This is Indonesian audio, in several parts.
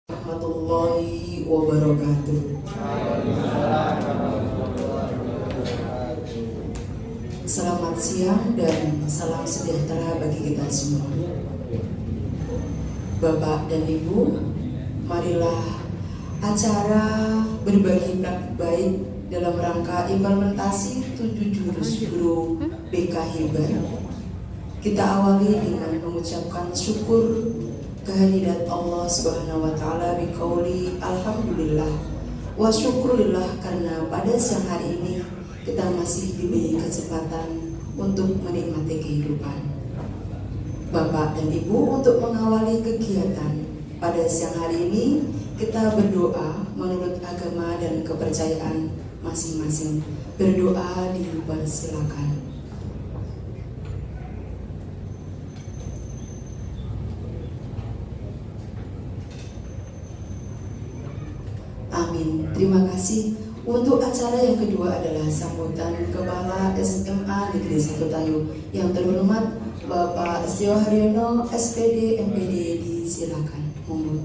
Warahmatullahi wabarakatuh. Selamat siang dan salam sejahtera bagi kita semua. Bapak dan Ibu, marilah acara berbagi praktik baik dalam rangka implementasi 7 jurus guru BK Hebat kita awali dengan mengucapkan syukur kehadirat Allah Subhanahu wa taala biqauli alhamdulillah wa syukurillah, karena pada siang hari ini kita masih diberi kesempatan untuk menikmati kehidupan. Bapak dan Ibu, untuk mengawali kegiatan pada siang hari ini kita berdoa menurut agama dan kepercayaan masing-masing. Berdoa dipersilakan. Amin. Terima kasih. Untuk acara yang kedua adalah sambutan Kepala SMA Negeri 1 Tayu yang terhormat Bapak Setio Haryono, SPD MPD, disilakan. Monggo.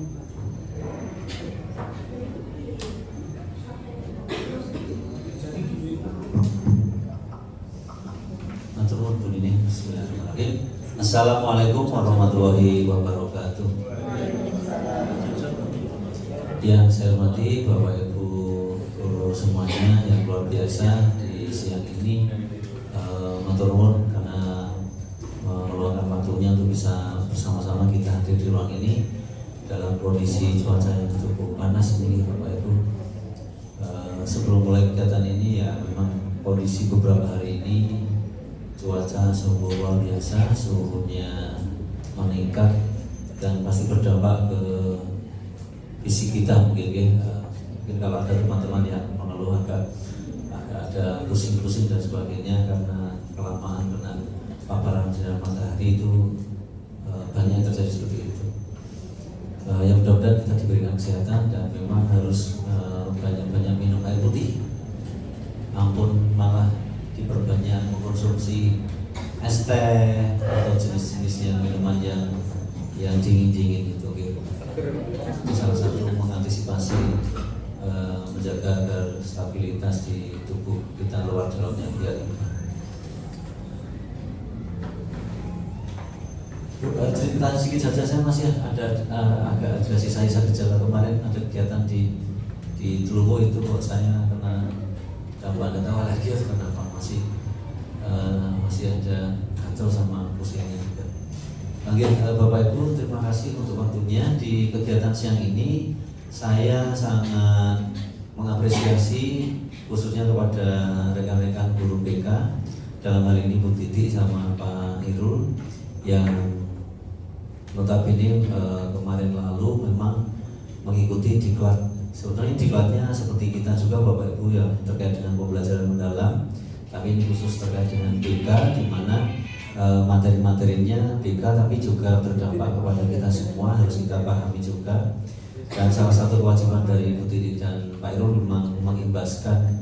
Assalamualaikum warahmatullahi wabarakatuh. Yang saya hormati Bapak Ibu guru semuanya yang luar biasa di siang ini, matur nuwun karena meluangkan waktunya untuk bisa bersama-sama kita hadir di ruang ini dalam kondisi cuaca yang cukup panas ini, Bapak Ibu. Sebelum mulai kegiatan ini ya memang kondisi beberapa hari ini cuaca sungguh luar biasa, suhunya meningkat dan pasti berdampak ke fisik kita mungkin ya. Mungkin kalau ada teman-teman yang mengeluh agak ada pusing-pusing dan sebagainya karena kelamaan kena paparan sinar matahari itu, banyak yang terjadi seperti itu. Yang mudah-mudahan kita diberikan kesehatan dan memang harus banyak-banyak minum air putih. Ampun malah diperbanyak mengkonsumsi es teh atau jenis-jenis yang minuman yang dingin-dingin itu gitu. Salah satu mengantisipasi menjaga agar stabilitas di tubuh kita luar dalamnya biar cerita sedikit saja. Saya masih ada agak sisa gejala kemarin ada kegiatan di Truwo itu kok saya kena dampak ketawa lagi atau kenapa masih ada gatal sama pusingnya juga. Bapak Ibu, terima kasih untuk waktunya di kegiatan siang ini. Saya sangat mengapresiasi khususnya kepada rekan-rekan guru BK, dalam hal ini Bu Titi sama Pak Irul yang notabene kemarin lalu memang mengikuti diklat. Sebenarnya diklatnya seperti kita juga Bapak Ibu yang terkait dengan pembelajaran mendalam, tapi ini khusus terkait dengan BK di mana materi-materinya BK tapi juga berdampak kepada kita semua, harus kita pahami juga. Dan salah satu kewajiban dari Bu Titi dan Pak Irul memang mengimbaskan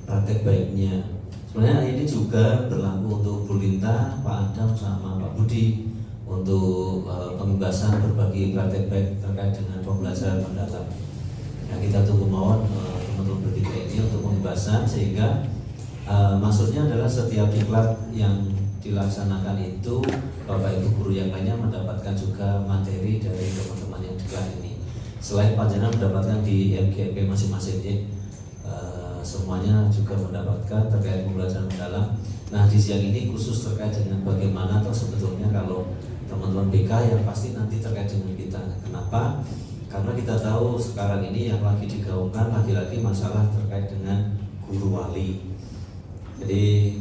praktek baiknya. Sebenarnya ini juga berlaku untuk Bu Linta, Pak Adam sama Pak Budi untuk pengimbasan berbagi praktek baik terkait dengan pembelajaran mendalam. Nah, kita tunggu mawon teman-teman bertiga ini untuk pengimbasan, sehingga maksudnya adalah setiap diklat yang dilaksanakan itu Bapak Ibu guru yang lainnya mendapatkan juga materi dari teman-teman yang diklat ini. Selain panjenengan mendapatkan di MGP masing-masing, semuanya juga mendapatkan terkait pembelajaran mendalam. Nah, di siang ini khusus terkait dengan bagaimana atau sebetulnya kalau teman-teman BK yang pasti nanti terkait dengan kita. Kenapa? Karena kita tahu sekarang ini yang lagi digaungkan lagi-lagi masalah terkait dengan guru wali. Jadi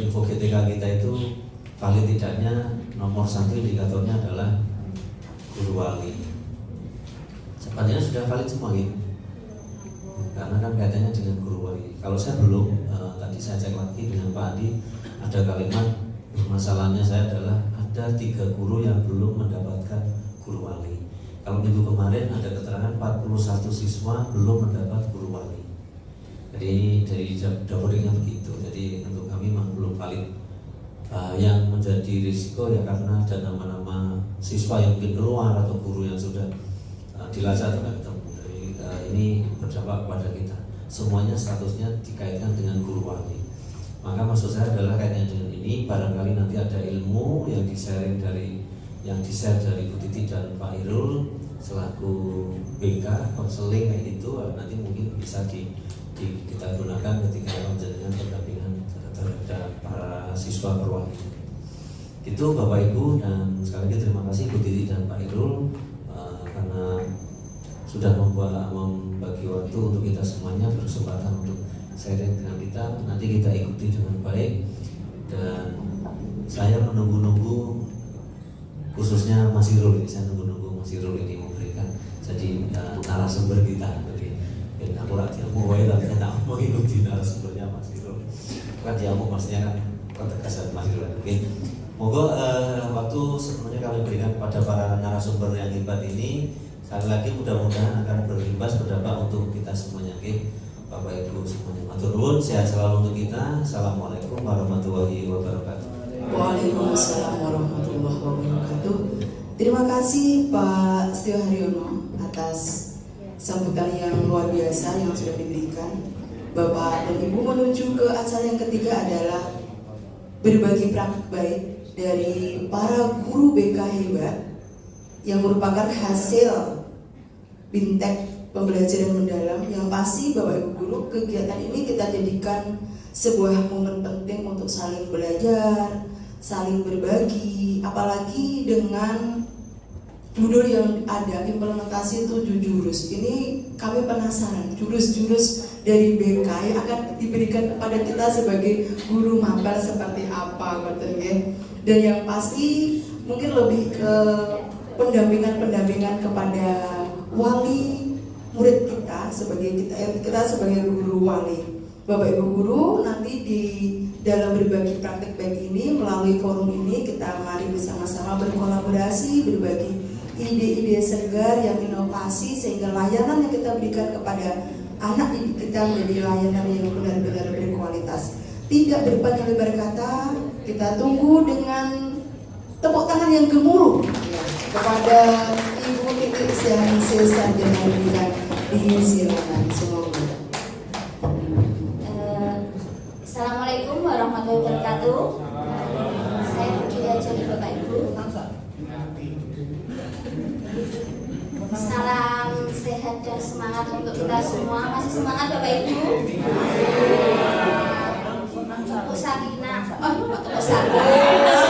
info GTK kita itu paling tidaknya nomor 1 indikatornya adalah guru wali. Sepertinya sudah valid semua gitu. Karena kan kaitannya dengan guru wali. Kalau saya belum, tadi saya cek lagi dengan Pak Andi, ada kalimat masalahnya saya adalah ada 3 guru yang belum mendapatkan guru wali. Kalau minggu kemarin ada keterangan 41 siswa belum mendapat guru wali. Jadi dari dapurnya begitu. Jadi untuk kami memang belum valid. Yang menjadi risiko ya karena ada nama-nama siswa yang mungkin keluar atau guru yang sudah di Lasa atau ketemu. Jadi ini berdampak kepada kita. Semuanya statusnya dikaitkan dengan guru wali. Maka maksud saya adalah kaitannya dengan ini, barangkali nanti ada ilmu yang di-share dari Bu Titi dan Pak Irul selaku BK konseling kayak gitu, nanti mungkin bisa kita gunakan ketika menjalankan pendampingan terhadap para siswa perwali. Itu Bapak Ibu, dan sekali lagi terima kasih Bu Titi dan Pak Irul karena sudah membagi waktu untuk kita semuanya, berkesempatan untuk sharing dengan kita. Nanti kita ikuti dengan baik, dan saya menunggu-nunggu khususnya Mas Irul ini, saya nunggu-nunggu Mas Irul ini memberikan jadi narasumber kita. Jadi aku rakyat mau tapi saya tak mau ikuti narasumbernya Mas Irul. Kan dia mau maksudnya kan ketegasan Mas Irul. Oke, monggo waktu sebenarnya kami berikan kepada para narasumber yang hebat ini. Sekali lagi mudah-mudahan akan berimbas berdampak untuk kita semuanya. Oke, Bapak Ibu semuanya, matur nuwun, sehat selalu untuk kita. Assalamualaikum warahmatullahi wabarakatuh. Waalaikumsalam warahmatullahi wabarakatuh. Terima kasih Pak Setio Haryono atas sambutan yang luar biasa yang sudah diberikan. Bapak dan Ibu, menuju ke acara yang ketiga adalah berbagi praktik baik dari para guru BK hebat yang merupakan hasil Bintek pembelajaran mendalam. Yang pasti Bapak Ibu guru, kegiatan ini kita jadikan sebuah momen penting untuk saling belajar, saling berbagi, apalagi dengan judul yang ada, implementasi 7 jurus. Ini kami penasaran, jurus-jurus dari BK yang akan diberikan kepada kita sebagai guru mapel seperti apa, dan yang pasti mungkin lebih ke pendampingan kepada wali murid kita sebagai kita sebagai guru wali. Bapak Ibu guru, nanti di dalam berbagi praktik baik ini melalui forum ini kita mari bersama-sama berkolaborasi, berbagi ide-ide segar yang inovasi sehingga layanan yang kita berikan kepada anak didik kita menjadi layanan yang benar-benar berkualitas. Tidak berpanjang lebar kata, kita tunggu dengan tepuk tangan yang gemuruh kepada Ibu Titi Syahaningsih Sarjana Pendidikan. Disilakan semoga. Assalamualaikum warahmatullahi wabarakatuh. Saya berdiri aja nih Bapak Ibu. Salam sehat dan semangat untuk kita semua. Masih semangat Bapak Ibu? Untuk Sakinah. Oh, untuk Sakinah.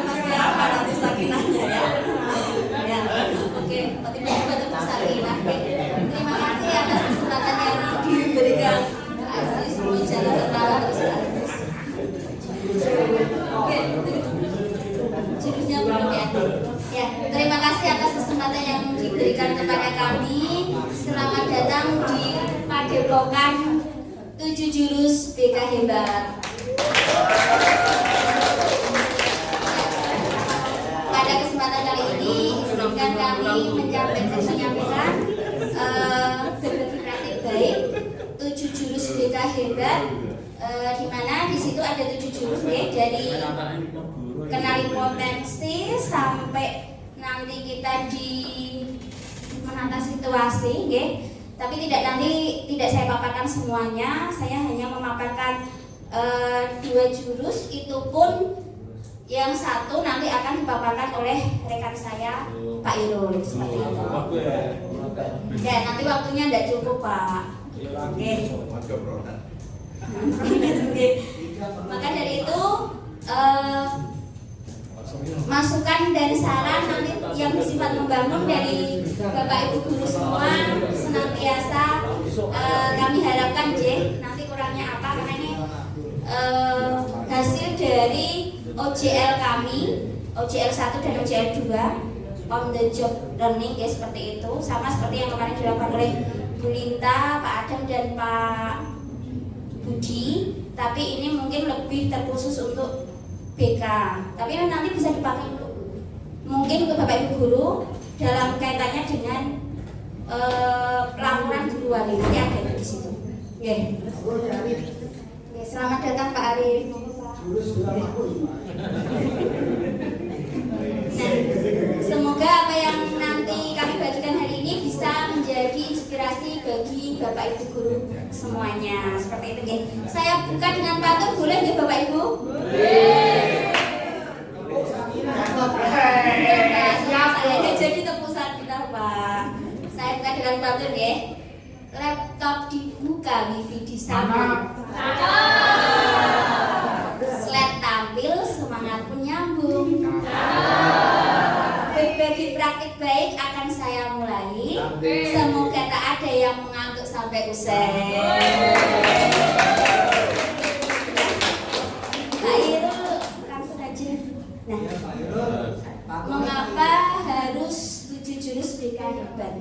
Pasti apa nanti Sakinahnya ya? Ya, oke. Tiba-tiba untuk Sakinah. Terima kasih atas kesempatan yang diberikan. Asli semua jalan ketawa terus sekaligus. Oke, jurusnya belum ya. Ya, terima kasih atas kesempatan yang diberikan kepada kami. Selamat datang di Padepokan 7 Jurus BK Hebat. Pada kesempatan kali ini, izinkan kami menyampaikan berbagi praktik baik 7 jurus BK hebat, di mana di situ ada 7 jurus ya, dari kenali potensi sampai nanti kita di menata situasi, ya. Tapi tidak saya paparkan semuanya. Saya hanya memaparkan 2 jurus, itu pun yang satu nanti akan dipaparkan oleh rekan saya Pak Irul seperti itu. Ya, nanti waktunya tidak cukup Pak. Oke. Maka dari itu masukan dan saran nanti yang bersifat membangun dari Bapak Ibu guru semua senantiasa kami harapkan nanti kurangnya apa, karena ini hasil dari OJL kami, OJL 1 dan OJL 2, on the job learning ya, seperti itu, sama seperti yang kemarin dilakukan oleh Bu Linta, Pak Adam dan Pak Budi, tapi ini mungkin lebih terkhusus untuk BK, tapi nanti bisa dipakai mungkin untuk Bapak Ibu guru dalam kaitannya dengan pelaporan guru wali, nanti ada di situ. Oke. Selamat datang Pak Arif. Nah, semoga apa yang nanti bagi Bapak Ibu guru semuanya. Seperti itu nggih. Saya buka dengan pantun, boleh nggih Bapak Ibu? Saya nggak jadi tebusan kita Pak. Saya buka dengan pantun ya. Laptop dibuka, wifi disambung. Slide tampil, semangat pun nyambung. Berbagi praktik baik akan saya mulai. Semoga tak ada yang mengantuk sampai usai. Pak Irul, langsung aja. Nah, mengapa harus 7 jurus BK hebat?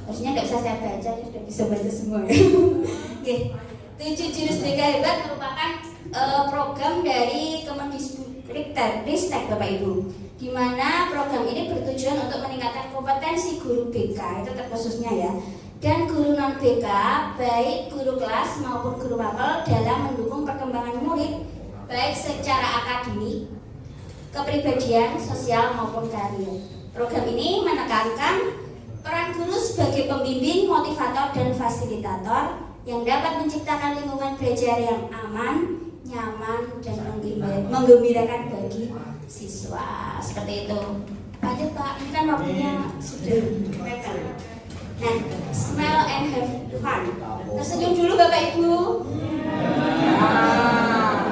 Harusnya nggak bisa saya baca, ya sudah bisa baca semua. Oke, 7 jurus BK hebat merupakan program dari Kemendikbudristek Bapak Ibu, di mana program ini bertujuan untuk meningkatkan kompetensi guru BK itu terkhususnya ya, dan guru non BK baik guru kelas maupun guru mapel dalam mendukung perkembangan murid baik secara akademik, kepribadian, sosial maupun karir. Program ini menekankan peran guru sebagai pembimbing, motivator, dan fasilitator yang dapat menciptakan lingkungan belajar yang aman, nyaman, dan menggembirakan bagi siswa. Seperti itu. Lanjut Pak, ini kan waktunya sudah mepet. Nah, smile and have fun. Tersenyum dulu Bapak Ibu.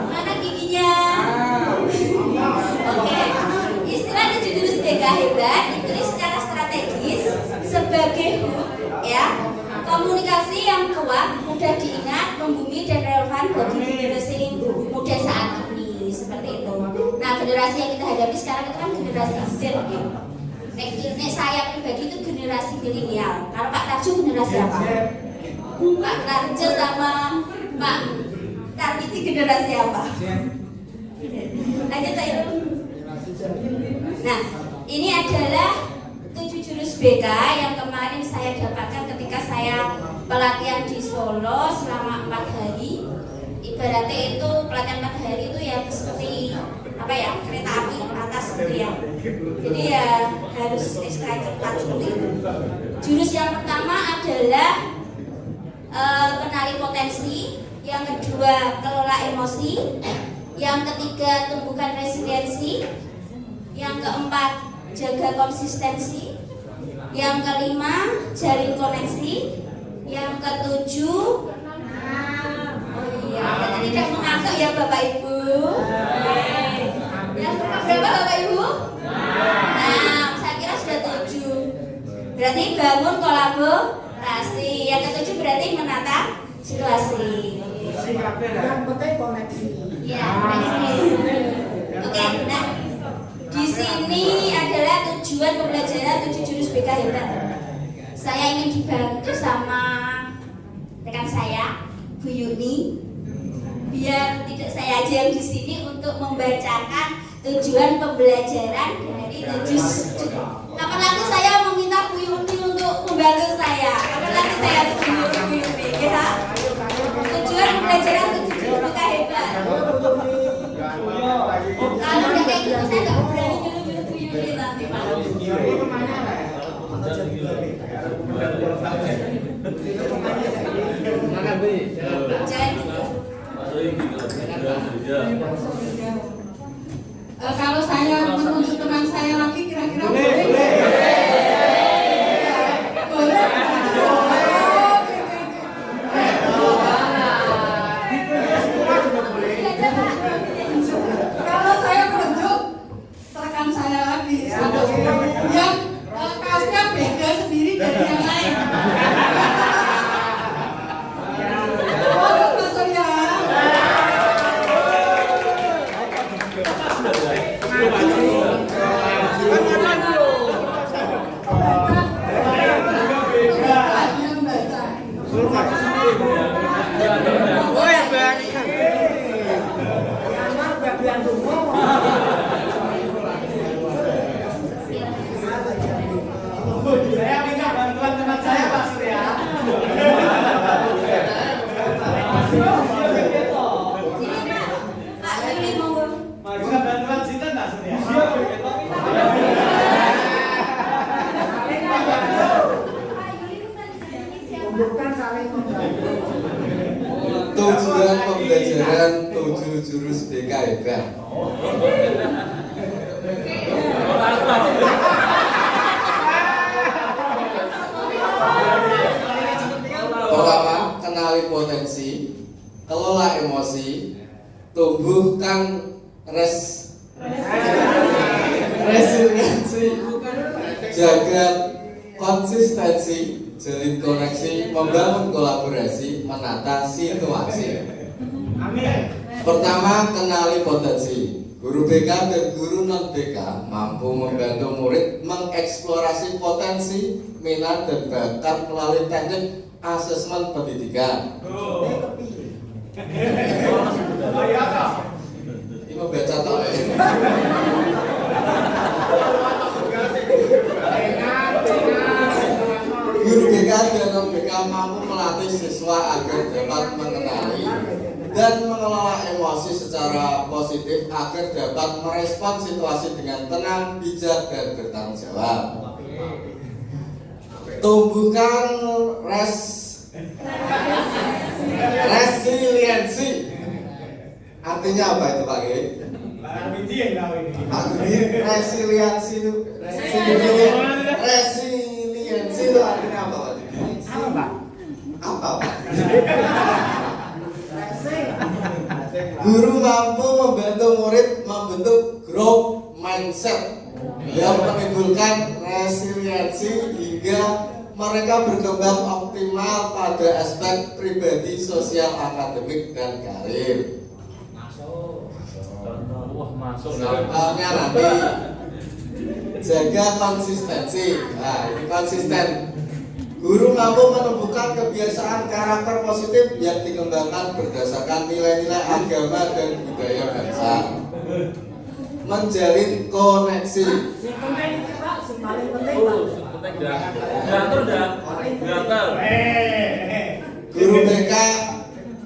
Mana giginya? Oke. Istilah 7 jurus BK hebat ditulis secara strategis sebagai ya, komunikasi yang kuat, mudah diingat, membumi, dan relevan bagi generasi muda saat ini. Seperti itu. Nah, generasi yang kita hadapi sekarang itu kan generasi Z ya. Nek saya pribadi itu generasi milenial. Kalau Pak Tarjo generasi apa? Pak Tarjo sama Pak Tarmiti generasi apa? Lanjut saya. Nah, ini adalah 7 jurus BK yang kemarin saya dapatkan ketika saya pelatihan di Solo selama 4 hari. Ibaratnya itu pelatihan 4 hari itu ya seperti apa ya, kereta api atas gitu ya. Jadi ya harus ekstra cepat seperti itu. Jurus yang pertama adalah kenali potensi, yang kedua kelola emosi, yang ketiga tumbuhkan resiliensi, yang keempat jaga konsistensi, yang kelima jalin koneksi, yang ketujuh tidak mengantuk ya Bapak Ibu. Yang berapa Bapak Ibu? Nah, saya kira sudah 7. Berarti bangun kolaborasi. Yang ketujuh berarti menata situasi. Yang penting koneksi. Ya, koneksi. Oke, nah di sini adalah tujuan pembelajaran 7 jurus BK hebat. Saya ingin dibantu sama rekan saya, Bu Yuni, biar tidak saya aja yang di sini untuk membacakan tujuan pembelajaran dari 7. Kapan lagi saya meminta Bu Yuni untuk membantu saya? Kapan lagi saya harus Bu Yuni? Ya. Tujuan pembelajaran 7 jurus BK hebat. Kalau udah kayak gitu saya nggak berani nyuruh Bu Yuni nanti Pak. Jangan gitu. Kalau saya menunjuk teman saya lagi kira-kira boleh? Boleh. Kalau saya menunjuk rekan saya lagi satu yang kaosnya beda sendiri dari yang lain. Mas Surya. tujuh jurus BK hebat. Pertama, kenali potensi, kelola emosi, tumbuhkan resiliensi, jaga konsistensi, jalin koneksi, membangun kolaborasi, menata situasi. Pertama, kenali potensi. Guru BK dan guru non BK mampu membantu murid mengeksplorasi potensi, minat dan bakat melalui teknik asesmen pendidikan. Ini mau baca toh ya? Guru BK dan non BK mampu melatih siswa agar dapat mengenali dan mengelola emosi secara positif agar dapat merespon situasi dengan tenang, bijak, dan bertanggung jawab. Tumbuhkan resiliensi. Artinya apa itu Pak G? Resiliensi itu artinya apa Pak G? Apa Pak? Guru mampu membantu murid membentuk growth mindset yang menimbulkan resiliensi hingga mereka berkembang optimal pada aspek pribadi, sosial, akademik, dan karir. Contohnya nanti jaga konsistensi. Nah, ini konsisten. Guru mampu menumbuhkan kebiasaan karakter positif yang dikembangkan berdasarkan nilai-nilai agama dan budaya bangsa. Menjalin koneksi. Guru BK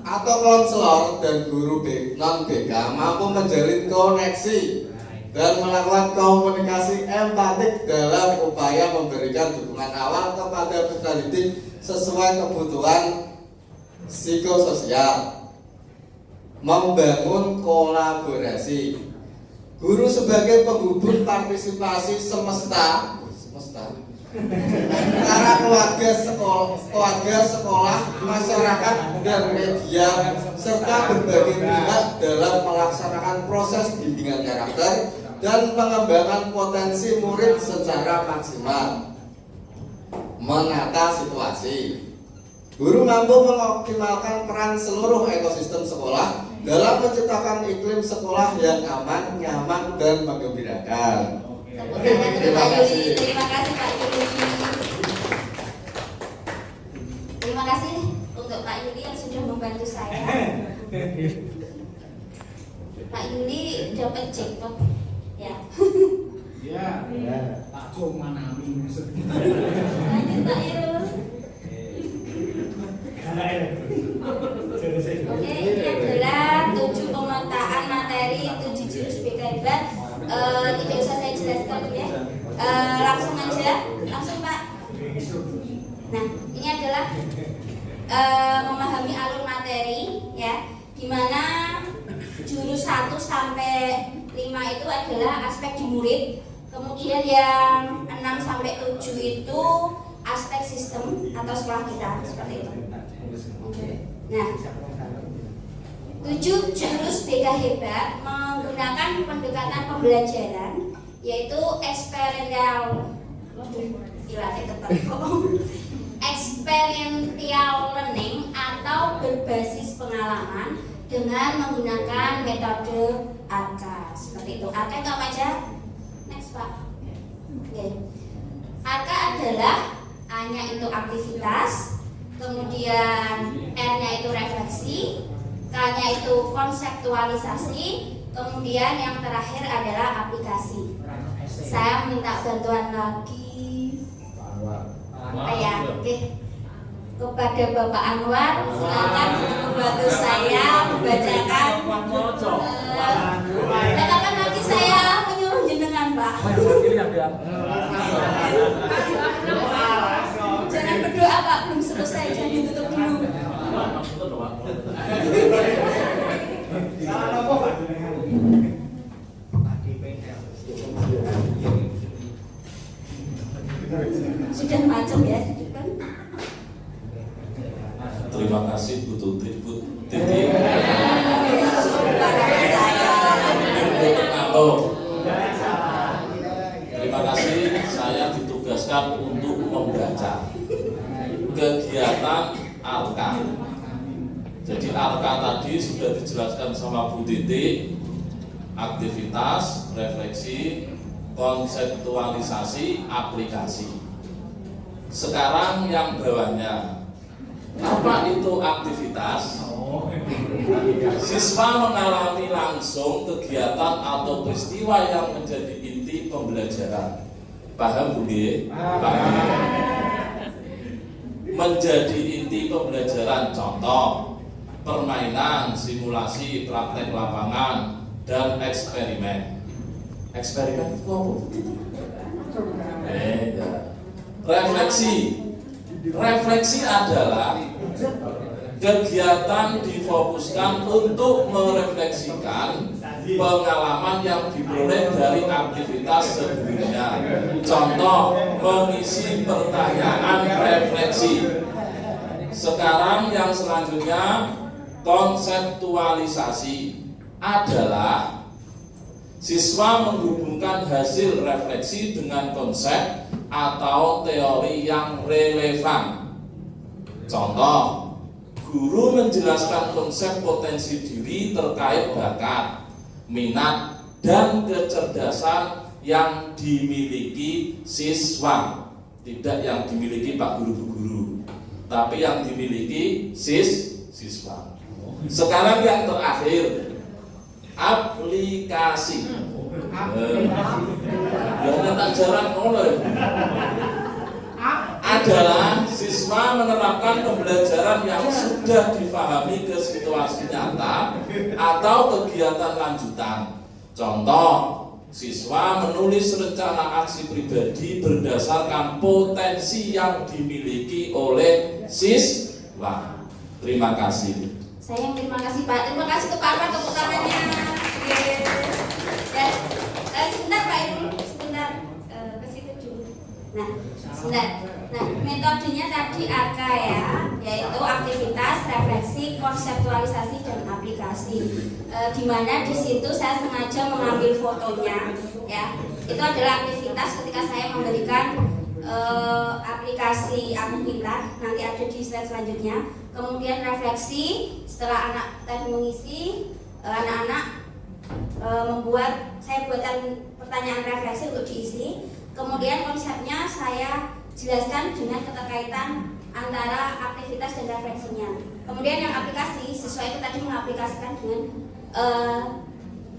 atau konselor dan guru non BK mampu menjalin koneksi dan melakukan komunikasi empatik dalam upaya memberikan dukungan awal kepada peserta didik sesuai kebutuhan psikososial. Membangun kolaborasi. Guru sebagai penghubung partisipasi semesta antara keluarga sekolah, masyarakat, dan media serta berbagai pihak dalam melaksanakan proses bimbingan karakter dan pengembangan potensi murid secara maksimal. Menata situasi. Guru mampu mengoptimalkan peran seluruh ekosistem sekolah dalam menciptakan iklim sekolah yang aman, nyaman, dan menggembirakan. Terima kasih Pak Yuli. Terima kasih untuk Pak Yuli yang sudah membantu saya. Pak Yuli dapat jackpot ya. Ya. Pak Cuma Nami maksudnya. Lanjut Pak Irul. Oke, ini adalah 7 pemetaan materi 7 jurus BK hebat. Tidak usah saya jelaskan ya. Langsung aja, langsung Pak. Nah, ini adalah memahami alur materi ya, dimana jurus 1 sampai 5 itu adalah aspek di murid. Kemudian yang 6 sampai 7 itu aspek sistem atau sekolah kita, seperti itu. Nah, 7 jurus BK hebat menggunakan pendekatan pembelajaran, yaitu experiential learning atau berbasis pengalaman dengan menggunakan metode ARKA. Seperti itu. ARKA itu apa aja? Next Pak. Okay. ARKA adalah A-nya itu aktivitas, kemudian R-nya itu refleksi, K-nya itu konseptualisasi, kemudian yang terakhir adalah aplikasi. Saya minta bantuan lagi. Oke. Kepada Bapak Anwar, silakan membantu saya membacakan. Dan kapan lagi saya menyuruh jenengan, Pak? Jangan berdoa Pak, belum selesai, jangan ditutup dulu. Sudah macam ya, kan? Terima kasih Bu Tuti, Bu Titi. Terima kasih, saya ditugaskan untuk membaca kegiatan ALKA. Jadi ALKA tadi sudah dijelaskan sama Bu Titi, aktivitas, refleksi, konseptualisasi, aplikasi. Sekarang yang bawahnya, apa itu aktivitas? Siswa mengalami langsung kegiatan atau peristiwa yang menjadi inti pembelajaran. Paham Bu G? Paham. Menjadi inti pembelajaran, contoh permainan, simulasi, praktek lapangan, dan eksperimen. Eksperimen itu apa? Refleksi. Refleksi adalah kegiatan difokuskan untuk merefleksikan pengalaman yang diperoleh dari aktivitas sebelumnya. Contoh, mengisi pertanyaan refleksi. Sekarang yang selanjutnya, konseptualisasi adalah siswa menghubungkan hasil refleksi dengan konsep atau teori yang relevan. Contoh, guru menjelaskan konsep potensi diri terkait bakat, minat, dan kecerdasan yang dimiliki siswa. Tidak yang dimiliki Pak Guru-Bu Guru, tapi yang dimiliki siswa. Sekarang yang terakhir, aplikasi. Ya tak jarang oleh adalah siswa menerapkan pembelajaran yang sudah difahami ke situasi nyata atau kegiatan lanjutan. Contoh, siswa menulis rencana aksi pribadi berdasarkan potensi yang dimiliki oleh siswa. Terima kasih. Saya yang terima kasih Pak. Terima kasih ke Pak Arman, tepuk tangannya. Ya, sebentar Pak Ibu, sebentar ke situ dulu. Nah, sebentar. Nah, metodenya tadi ARKA ya, yaitu aktivitas, refleksi, konseptualisasi, dan aplikasi. Di mana di situ saya sengaja mengambil fotonya, ya. Itu adalah aktivitas ketika saya memberikan aplikasi Aku Pintar, nanti ada di slide selanjutnya. Kemudian refleksi, setelah anak tadi mengisi, anak-anak membuat, saya buatkan pertanyaan refleksi untuk diisi. Kemudian konsepnya saya jelaskan dengan keterkaitan antara aktivitas dan refleksinya. Kemudian yang aplikasi, siswa itu tadi mengaplikasikan dengan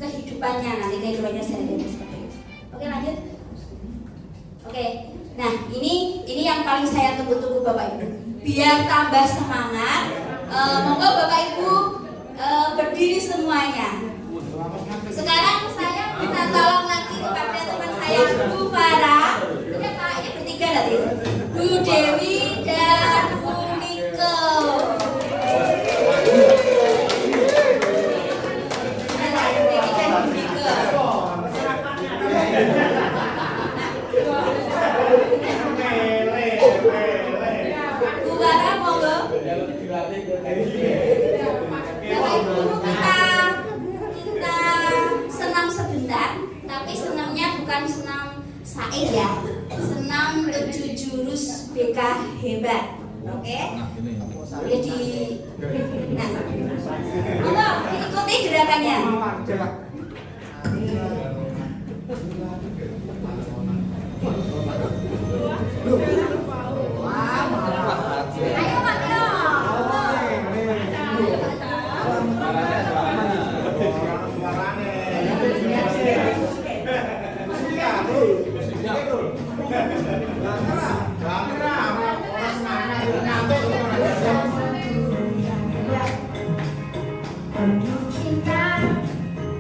kehidupannya, nanti kehidupannya sehari-hari seperti itu. Oke, lanjut. Oke, nah ini yang paling saya tunggu-tunggu Bapak Ibu. Biar tambah semangat, monggo Bapak Ibu berdiri semuanya. Sekarang saya minta tolong lagi kepada teman saya Bu Farah. Ini Pak, ini bertiga nanti. Bu Dewi dan Bu Miko. Nah, Bu Dewi dan Bu Miko. Bu Farah monggo. Bapak Ibu, kita senam sebentar, tapi senamnya bukan senam sair ya, senam 7 jurus BK hebat. Oke? Jadi, nah, monggo ikuti gerakannya. Ayo Pak Tio. Cinta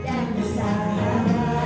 dan sahabat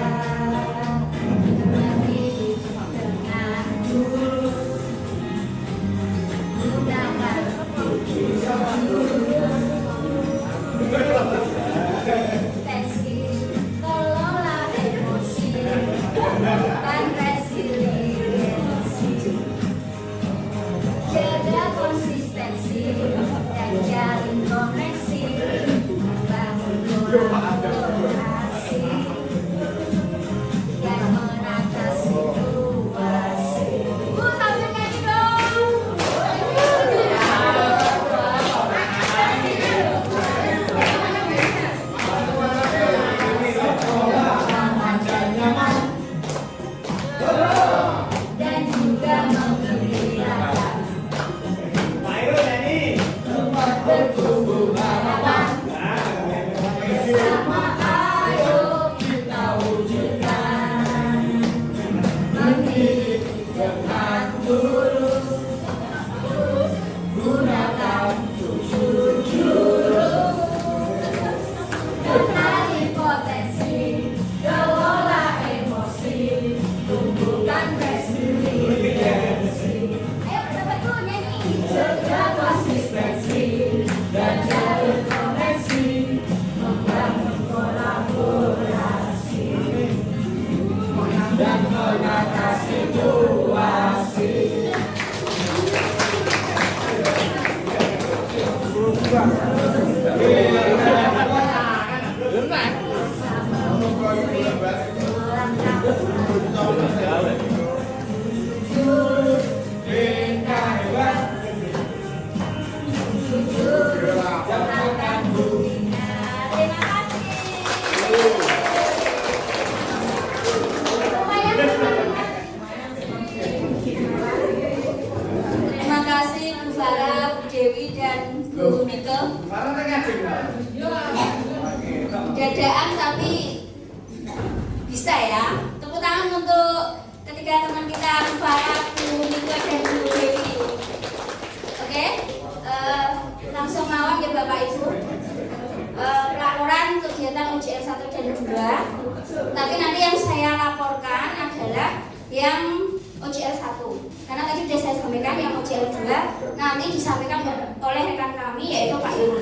OJL 1 dan 2. Tapi nanti yang saya laporkan adalah yang OJL 1. Karena tadi sudah saya sampaikan yang OJL 2 nanti disampaikan oleh rekan kami yaitu Pak Irul.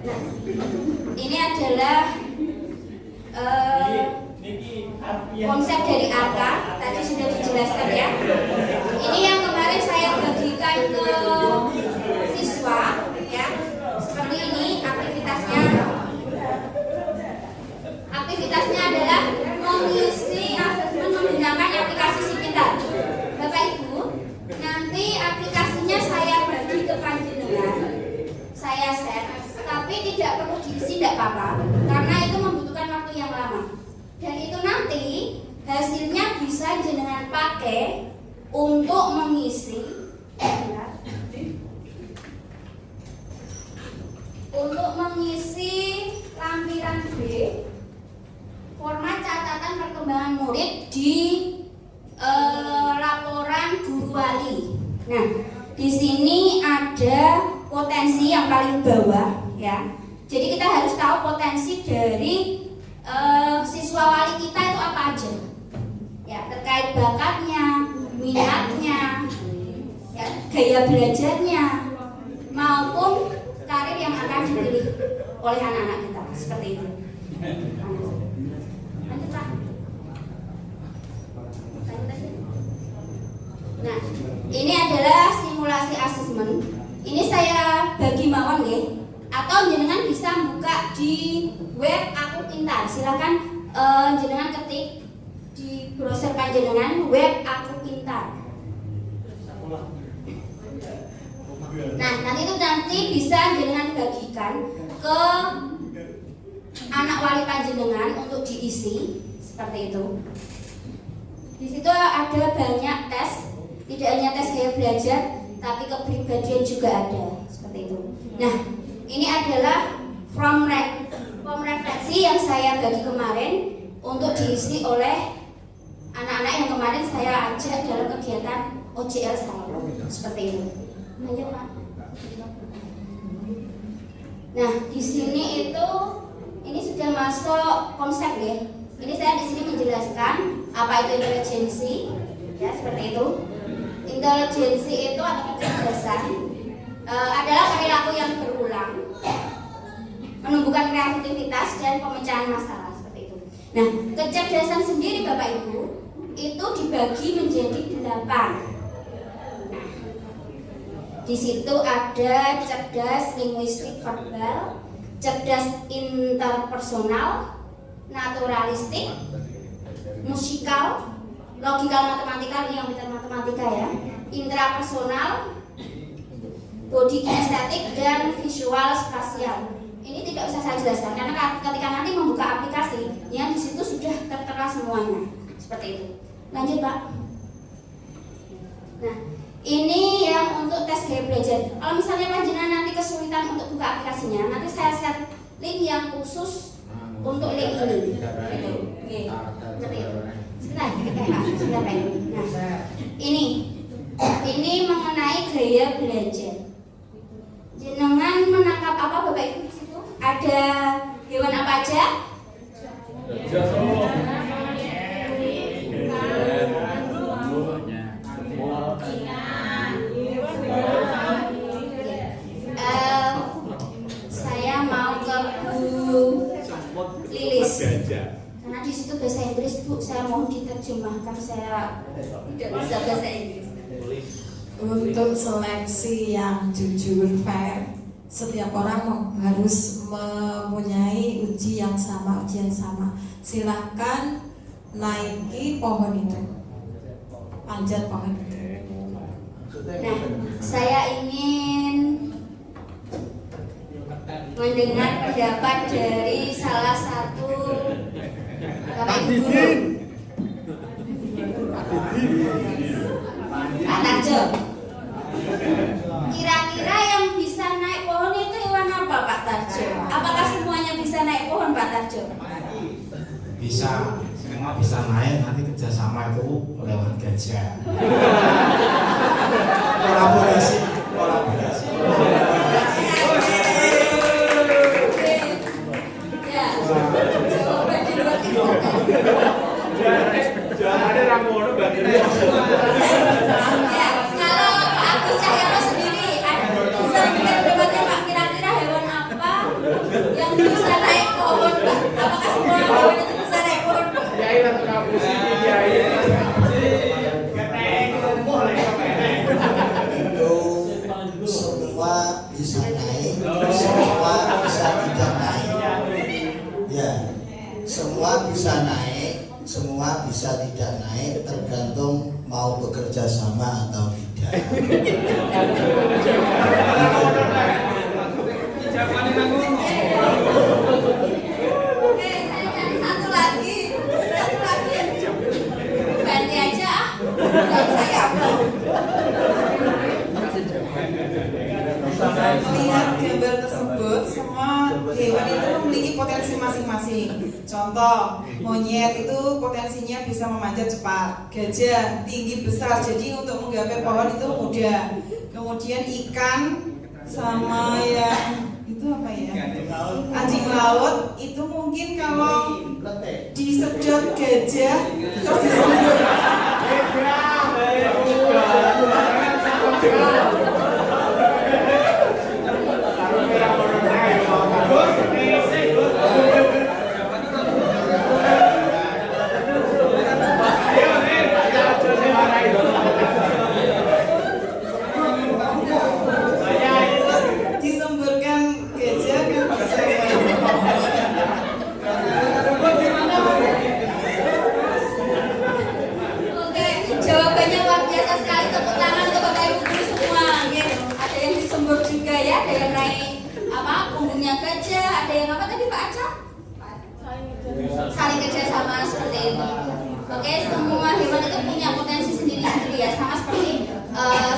Nah, ini adalah konsep dari AK, tadi sudah dijelaskan ya. Ini yang kemarin saya bagikan ke siswa ya. Seperti ini aktivitasnya. Aktivitasnya adalah mengisi asesmen menggunakan aplikasi Sipintar. Bapak Ibu, nanti aplikasinya saya bagi ke panjenengan. Saya share, tapi tidak perlu diisi, tidak apa-apa, karena itu membutuhkan waktu yang lama. Dan itu nanti hasilnya bisa jenengan pakai untuk mengisi lampiran B format catatan perkembangan murid di laporan guru wali. Nah, di sini ada potensi yang paling bawah ya. Jadi kita harus tahu potensi dari siswa wali kita itu apa aja. Ya, terkait bakatnya, minatnya, ya, gaya belajarnya maupun karir yang akan dipilih oleh anak-anak kita seperti itu. Lanjut Pak. Nah, ini adalah simulasi asesmen. Ini saya bagi mawon ya. Atau jenengan bisa buka di web Aku Pintar. Silakan jenengan ketik di browser panjenengan web Aku Pintar. Nah, nanti bisa jenengan bagikan ke anak wali panjenengan untuk diisi seperti itu. Di situ ada banyak tes, tidak hanya tes gaya belajar, tapi kepribadian juga ada seperti itu. Nah, ini adalah form refleksi yang saya bagi kemarin untuk diisi oleh anak-anak yang kemarin saya ajak dalam kegiatan OJL saya seperti itu. Lanjut Pak. Nah, di sini itu ini sudah masuk konsep ya. Ini saya di sini menjelaskan apa itu intelijensi, ya seperti itu. Intelijensi itu atau kecerdasan adalah perilaku yang berulang, menumbuhkan kreativitas dan pemecahan masalah seperti itu. Nah, kecerdasan sendiri Bapak Ibu itu dibagi menjadi 8. Di situ ada cerdas linguistik verbal, cerdas interpersonal, naturalistik, musikal, logikal matematika, ini yang pintar matematika ya, intrapersonal, body kinestetik, dan visual spasial. Ini tidak usah saya jelaskan karena ketika nanti membuka aplikasi, yang di situ sudah tertera semuanya seperti itu. Lanjut Pak. Nah, ini yang untuk tes gaya belajar. Kalau misalnya panjenengan nanti kesulitan untuk buka aplikasinya, nanti saya share link yang khusus untuk link ini. Oke. Sebentar, sebentar Pak. Nah, ini mengenai gaya belajar. Jenengan menangkap apa Bapak Ibu di situ? Ada hewan apa aja? Saya mau ke Bu Lilis. Karena di situ bahasa Inggris Bu, saya mau diterjemahkan, saya tidak bisa bahasa Inggris. Untuk seleksi yang jujur fair, setiap orang harus mempunyai ujian sama. Silahkan naiki pohon itu, panjat pohon itu. Nah, saya ingin mendengar pendapat dari salah satu Bapak Ibu guru, Pak Tarjo. Kira-kira yang bisa naik pohon itu hewan apa Pak Tarjo? Apakah semuanya bisa naik pohon Pak Tarjo? Bisa, semua bisa naik, nanti kerjasama itu lewat gajah. Kolaborasi. Jangan ramono berarti. Ya, kalau Pak Agus Cahyono sendiri bisa bikin debatnya Pak, kira-kira hewan apa yang bisa naik pohon Pak? Apakah semua hewan itu bisa naik pohon Pak? Ya ini tengah posisi ya ini. Itu semua bisa naik, semua bisa tidak naik. Ya, semua bisa naik, semua bisa tidak naik, tergantung mau bekerja sama atau tidak. Oke, saya cari satu lagi. Ganti aja. Ganti saya. Melihat gambar tersebut, semua hewan itu memiliki potensi masing-masing. Contoh, monyet itu potensinya bisa memanjat cepat, gajah tinggi besar, jadi untuk menggapai pohon itu mudah. Kemudian ikan sama yang itu apa ya? Anjing laut itu mungkin kalau disedot gajah terus disembur. Disemburkan gajah kan bisa. Oke, jawabannya luar biasa sekali. Tepuk tangan untuk Bapak Ibu guru semua. Oke, ada yang disembur juga ya, ada yang naik punggungnya gajah, ada yang apa tadi Pak Aca? Saling kerja sama seperti itu. Oke, semua hewan itu punya potensi sendiri-sendiri ya, sama seperti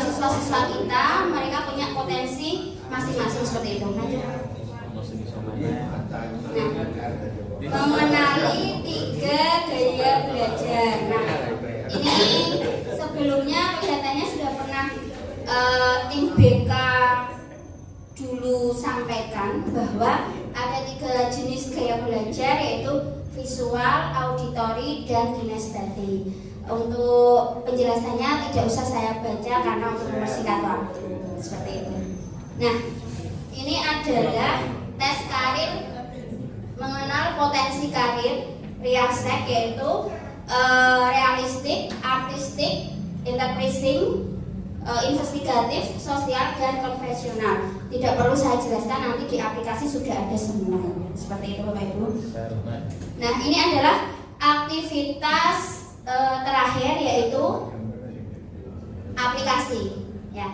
siswa-siswa kita, mereka punya potensi masing-masing seperti itu. Nah, mengenali 3 gaya belajar. Nah, ini sebelumnya kelihatannya sudah pernah tim BK dulu sampaikan bahwa ada 3 jenis gaya belajar, yaitu visual, auditory, dan kinestetik. Untuk penjelasannya tidak usah saya baca karena untuk mempersingkat waktu seperti itu. Nah, ini adalah tes karir mengenal potensi karir RIASEC, yaitu realistik, artistik, enterprising, investigatif, sosial, dan konvensional. Tidak perlu saya jelaskan, nanti di aplikasi sudah ada semua. Seperti itu Bapak Ibu. Nah, ini adalah aktivitas terakhir, yaitu aplikasi. Ya,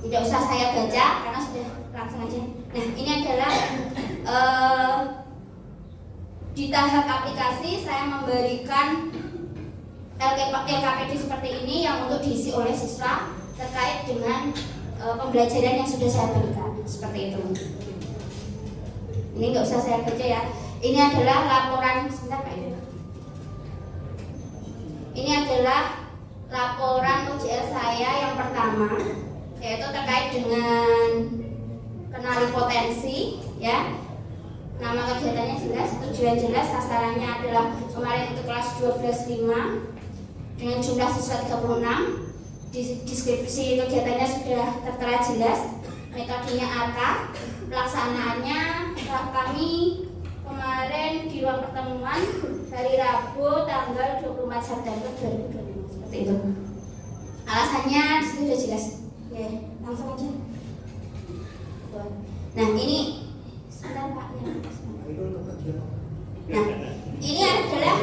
tidak usah saya baca karena sudah langsung aja. Nah, ini adalah di tahap aplikasi saya memberikan LKPD seperti ini yang untuk diisi oleh siswa terkait dengan pembelajaran yang sudah saya berikan seperti itu. Ini nggak usah saya baca ya. Ini adalah laporan sebentar Pak. Ini adalah laporan UJL saya yang pertama, yaitu terkait dengan kenali potensi ya. Nama kegiatannya jelas, tujuan jelas, sasarannya adalah kemarin itu kelas 12.5 dengan jumlah siswa 36. Deskripsi kegiatannya sudah tertera jelas, metodenya ARKA, pelaksanaannya kami kemarin di ruang pertemuan hari Rabu tanggal 24 September 2025 seperti itu. Alasannya sudah jelas. Ya, langsung aja. Nah, ini sebentar Pak. Nah, ini adalah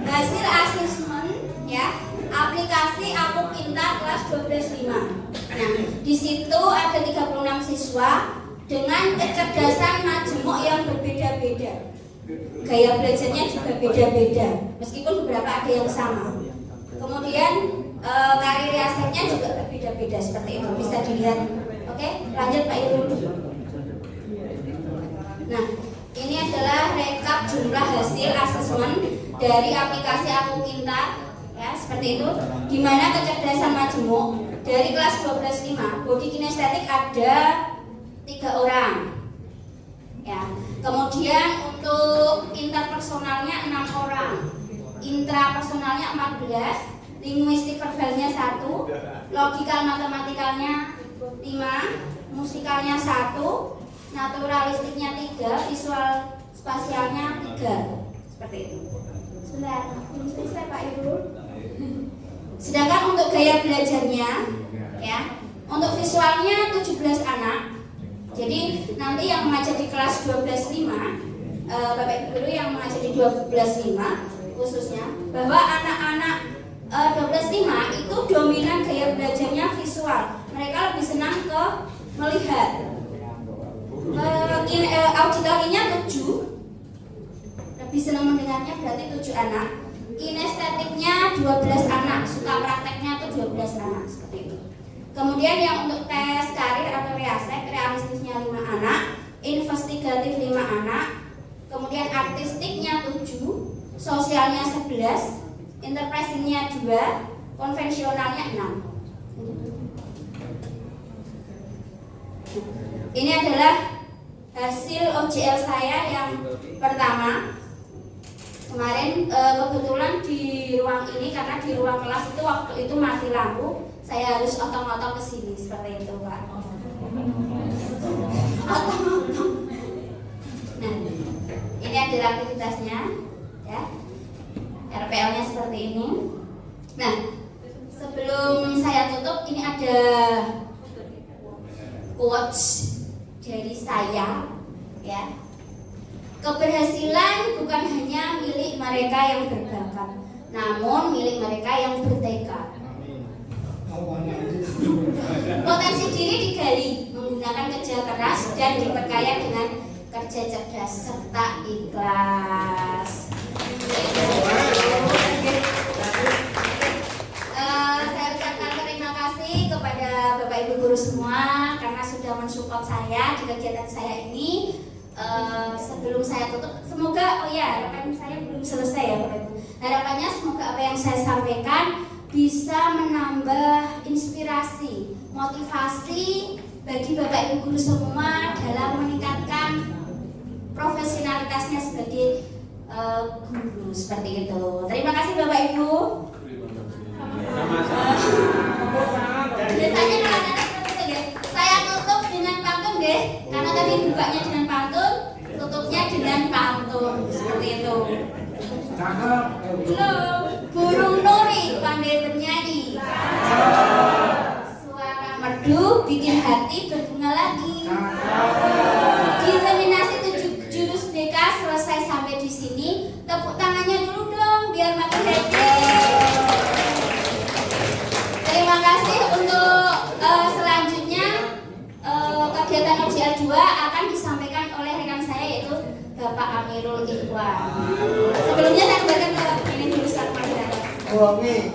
hasil asesmen ya, aplikasi Aku Pintar kelas 12.5. Nah, di situ ada 36 siswa dengan kecerdasan majemuk yang berbeda-beda. Gaya belajarnya juga beda-beda, meskipun beberapa ada yang sama. Kemudian karir riasetnya juga berbeda-beda seperti itu, bisa dilihat. Oke, lanjut Pak Irul. Nah, ini adalah rekap jumlah hasil asesmen dari aplikasi Aku Pintar ya, seperti itu. Di mana kecerdasan majemuk dari kelas 12.5, body kinestetik ada 3 orang. Ya. Kemudian untuk interpersonalnya 6 orang, intrapersonalnya 14, linguistik verbalnya 1, logikal matematikalnya 5, musikalnya 1, naturalistiknya 3, visual spasialnya 3. Seperti itu. Sebentar, belum selesai Pak Ibu. Sedangkan untuk gaya belajarnya, ya, untuk visualnya 17 anak. Jadi nanti yang mengajar di kelas 12.5, Bapak Ibu guru yang mengajar di 12.5 khususnya, bahwa anak-anak 12.5 itu dominan gaya belajarnya visual. Mereka lebih senang ke melihat. Auditorinya 7, lebih senang mendengarnya, berarti 7 anak. Kinestetiknya 12 anak, suka prakteknya itu 12 anak, seperti itu. Kemudian yang untuk tes karir atau reasek, realistisnya 5 anak, investigatif 5 anak, kemudian artistiknya 7, sosialnya 11, interpretasinya 2, konvensionalnya 6. Ini adalah hasil OJL saya yang pertama. Kemarin kebetulan di ruang ini, karena di ruang kelas itu waktu itu mati lampu, saya harus otong-otong ke sini seperti itu, Pak. Otong-otong. Nah, ini adalah aktivitasnya, ya. RPL-nya seperti ini. Nah, sebelum saya tutup, ini ada quotes dari saya, ya. Keberhasilan bukan hanya milik mereka yang berbakat, namun milik mereka yang bertekad. Potensi diri digali menggunakan kerja keras dan diperkaya dengan kerja cerdas serta ikhlas. Saya ucapkan terima kasih kepada Bapak Ibu guru semua karena sudah mensupport saya di kegiatan saya ini. Sebelum saya tutup, semoga, harapan saya belum selesai ya Bapak Ibu. Harapannya semoga apa yang saya sampaikan bisa menambah inspirasi, motivasi bagi Bapak Ibu guru semua dalam meningkatkan profesionalitasnya sebagai guru, seperti itu. Terima kasih Bapak Ibu. Biasanya kalau seperti itu, saya tutup dengan pantun deh, karena tadi bukanya dengan pantun, tutupnya dengan pantun, seperti itu. Belum. Burung nuri pandai bernyanyi, suara merdu bikin hati berbunga lagi. Diseminasi 7 jurus BK selesai sampai di sini. Tepuk tangannya dulu dong biar makin happy. Terima kasih. Untuk selanjutnya kegiatan OJL 2 akan disampaikan oleh rekan saya yaitu Bapak Amirul Ikhwan. Sebelumnya saya kembalikan ke ini dulu Ustaz Mas. Suami